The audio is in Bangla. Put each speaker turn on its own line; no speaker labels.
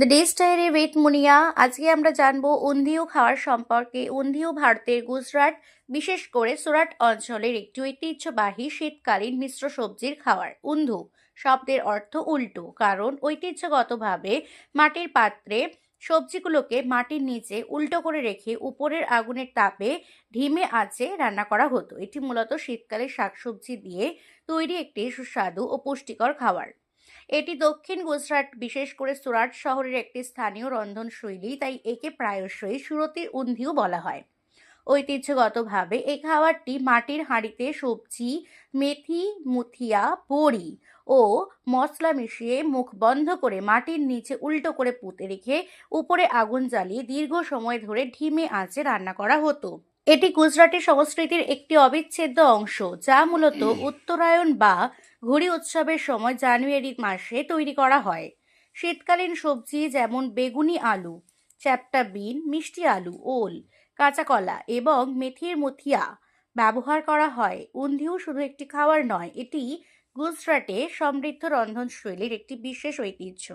দ্য ডে স্টাইরি উইথ মুনিয়া। আজকে আমরা জানবো উন্ধিউ খাওয়ার সম্পর্কে। উন্ধিউ ভারতের গুজরাট, বিশেষ করে সুরাট অঞ্চলের একটি ঐতিহ্যবাহী শীতকালীন মিশ্র সবজির খাবার। উন্ধু শব্দের অর্থ উল্টো, কারণ ঐতিহ্যগতভাবে মাটির পাত্রে সবজিগুলোকে মাটির নিচে উল্টো করে রেখে উপরের আগুনের তাপে ধিমে আঁচে রান্না করা হতো। এটি মূলত শীতকালে শাকসবজি দিয়ে তৈরি একটি সুস্বাদু ও পুষ্টিকর খাবার। এটি দক্ষিণ গুজরাট, বিশেষ করে সুরাট শহরের একটি স্থানীয় রন্ধনশৈলী, তাই একে প্রায়শই সুরতির উন্ধিও বলা হয়। ঐতিহ্যগতভাবে এই খাবারটি মাটির হাঁড়িতে সবজি, মেথি, মুথিয়া, বড়ি ও মশলা মিশিয়ে মুখ বন্ধ করে মাটির নিচে উল্টো করে পুঁতে রেখে উপরে আগুন জ্বালিয়ে দীর্ঘ সময় ধরে ধিমে আঁচে রান্না করা হতো। এটি গুজরাটি সংস্কৃতির একটি অবিচ্ছেদ্য অংশ, যা মূলত উত্তরায়ণ বা ঘুড়ি উৎসবের সময় জানুয়ারি মাসে তৈরি করা হয়। শীতকালীন সবজি যেমন বেগুনি আলু, চ্যাপ্টা বিন, মিষ্টি আলু, ওল, কাঁচা কলা এবং মেথির মুথিয়া ব্যবহার করা হয়। উন্ধিউ শুধু একটি খাবার নয়, এটি গুজরাটে সমৃদ্ধ রন্ধনশৈলীর একটি বিশেষ ঐতিহ্য।